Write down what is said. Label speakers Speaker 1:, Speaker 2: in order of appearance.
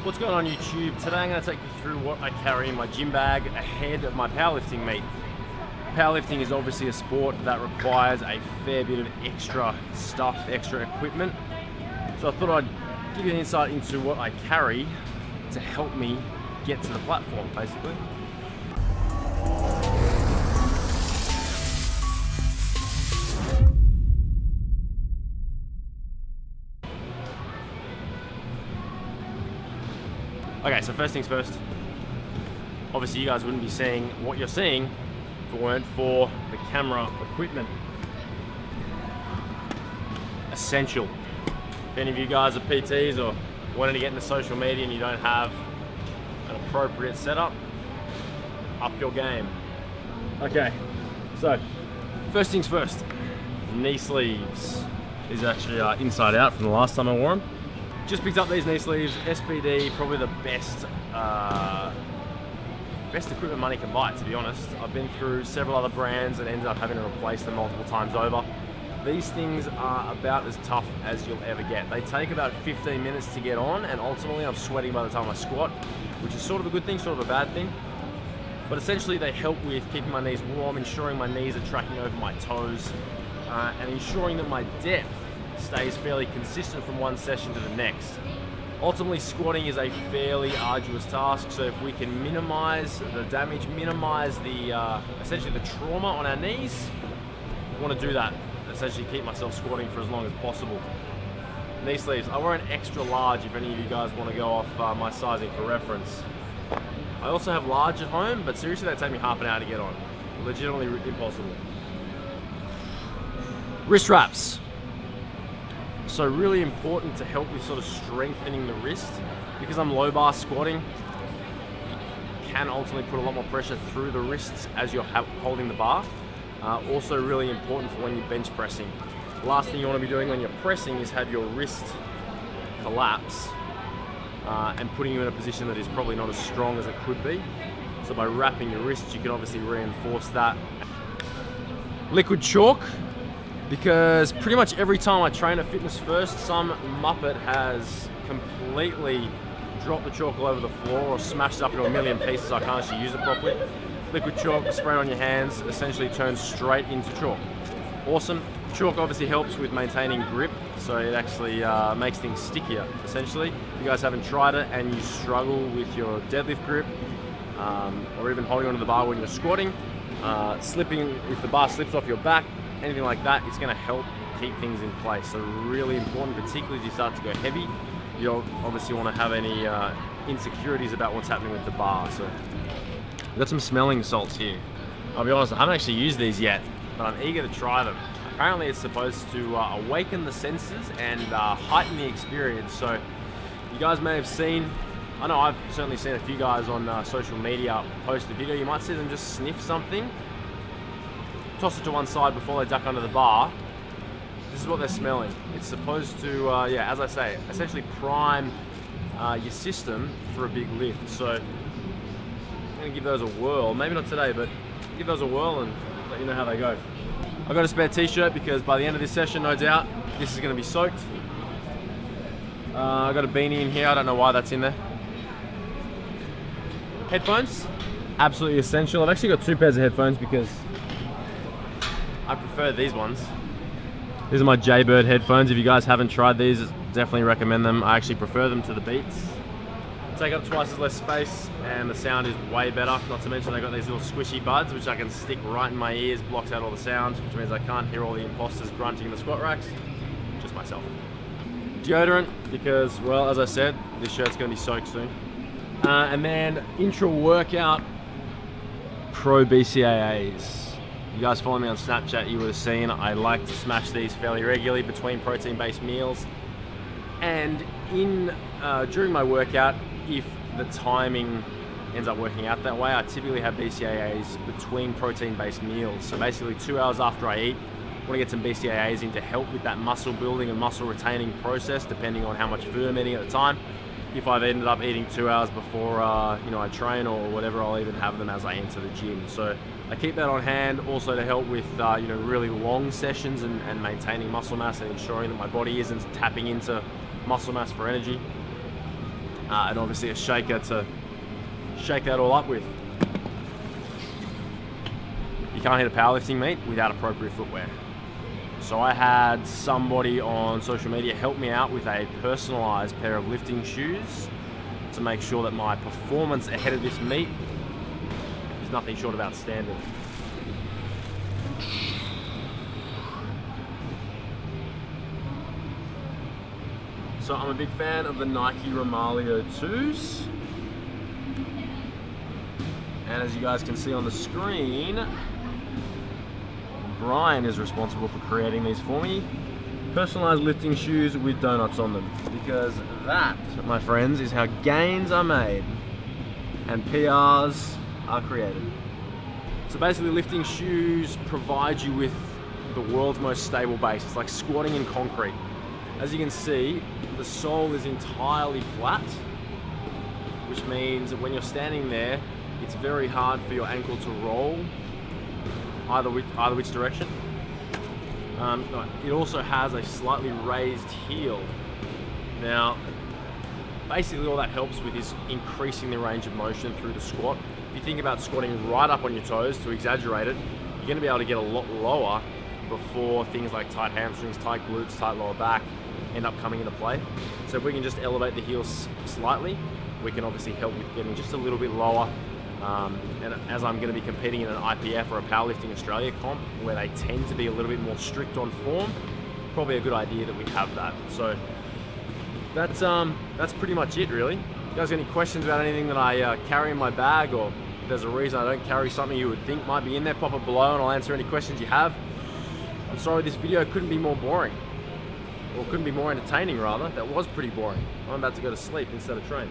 Speaker 1: What's going on YouTube? Today I'm going to take you through what I carry in my gym bag ahead of my powerlifting meet. Powerlifting is obviously a sport that requires a fair bit of extra stuff, extra equipment. So I thought I'd give you an insight into what I carry to help me get to the platform, basically. Okay, so first things first, obviously you guys wouldn't be seeing what you're seeing if it weren't for the camera equipment. Essential. If any of you guys are PTs or wanting to get into social media and you don't have an appropriate setup, up your game. Okay, so first things first, knee sleeves. These are actually inside out from the last time I wore them. Just picked up these knee sleeves, SBD, probably the best equipment money can buy, to be honest. I've been through several other brands and ended up having to replace them multiple times over. These things are about as tough as you'll ever get. They take about 15 minutes to get on, and ultimately I'm sweating by the time I squat, which is sort of a good thing, sort of a bad thing. But essentially they help with keeping my knees warm, ensuring my knees are tracking over my toes, and ensuring that my depth stays fairly consistent from one session to the next. Ultimately, squatting is a fairly arduous task, so if we can minimize the damage, minimize the essentially the trauma on our knees, I want to do that. Essentially keep myself squatting for as long as possible. Knee sleeves, I wear an extra large if any of you guys want to go off my sizing for reference. I also have large at home, but seriously they take me half an hour to get on. Legitimately impossible. Wrist wraps. So really important to help with sort of strengthening the wrist. Because I'm low bar squatting, you can ultimately put a lot more pressure through the wrists as you're holding the bar. Also really important for when you're bench pressing. The last thing you want to be doing when you're pressing is have your wrist collapse and putting you in a position that is probably not as strong as it could be. So by wrapping your wrists, you can obviously reinforce that. Liquid chalk. Because pretty much every time I train at Fitness First, some muppet has completely dropped the chalk all over the floor or smashed it up into a million pieces. I can't actually use it properly. Liquid chalk, spray it on your hands, essentially turns straight into chalk. Awesome. Chalk obviously helps with maintaining grip, so it actually makes things stickier, essentially. If you guys haven't tried it and you struggle with your deadlift grip, or even holding onto the bar when you're squatting, slipping, if the bar slips off your back, anything like that, it's going to help keep things in place. So really important, particularly as you start to go heavy. You don't obviously want to have any insecurities about what's happening with the bar. So we've got some smelling salts here. I'll be honest, I haven't actually used these yet, but I'm eager to try them. Apparently it's supposed to awaken the senses and heighten the experience. So you guys may have seen, I know I've certainly seen a few guys on social media post a video. You might see them just sniff something, toss it to one side before they duck under the bar. This is what they're smelling. It's supposed to, yeah, as I say, essentially prime your system for a big lift. So I'm gonna give those a whirl. Maybe not today, but give those a whirl and let you know how they go. I've got a spare t-shirt because by the end of this session, no doubt, this is gonna be soaked. I've got a beanie in here. I don't know why that's in there. Headphones, absolutely essential. I've actually got two pairs of headphones because I prefer these ones. These are my Jaybird headphones. If you guys haven't tried these, definitely recommend them. I actually prefer them to the Beats. Take up twice as less space and the sound is way better. Not to mention they got these little squishy buds which I can stick right in my ears, blocks out all the sound, which means I can't hear all the imposters grunting in the squat racks. Just myself. Deodorant, because, well, as I said, this shirt's gonna be soaked soon. And then intra-workout Pro BCAAs. You guys follow me on Snapchat, you would have seen I like to smash these fairly regularly between protein-based meals. And during my workout, if the timing ends up working out that way, I typically have BCAAs between protein-based meals. So basically 2 hours after I eat, I want to get some BCAAs in to help with that muscle building and muscle retaining process, depending on how much food I'm eating at the time. If I've ended up eating 2 hours before I train or whatever, I'll even have them as I enter the gym. So I keep that on hand also to help with really long sessions and maintaining muscle mass and ensuring that my body isn't tapping into muscle mass for energy. and obviously a shaker to shake that all up with. You can't hit a powerlifting meet without appropriate footwear. So I had somebody on social media help me out with a personalized pair of lifting shoes to make sure that my performance ahead of this meet is nothing short of outstanding. So I'm a big fan of the Nike Romalio 2s. And as you guys can see on the screen, Brian is responsible for creating these for me. Personalized lifting shoes with donuts on them. Because that, my friends, is how gains are made and PRs are created. So basically lifting shoes provide you with the world's most stable base. It's like squatting in concrete. As you can see, the sole is entirely flat, which means that when you're standing there, it's very hard for your ankle to roll either which direction. It also has a slightly raised heel. Now, basically all that helps with is increasing the range of motion through the squat. If you think about squatting right up on your toes, to exaggerate it, you're going to be able to get a lot lower before things like tight hamstrings, tight glutes, tight lower back end up coming into play. So if we can just elevate the heels slightly, we can obviously help with getting just a little bit lower. And as I'm going to be competing in an IPF or a Powerlifting Australia comp where they tend to be a little bit more strict on form, probably a good idea that we have that. So that's pretty much it really. You guys got any questions about anything that I carry in my bag, or if there's a reason I don't carry something you would think might be in there, pop it below and I'll answer any questions you have. I'm sorry this video couldn't be more boring, or couldn't be more entertaining rather. That was pretty boring. I'm about to go to sleep instead of train.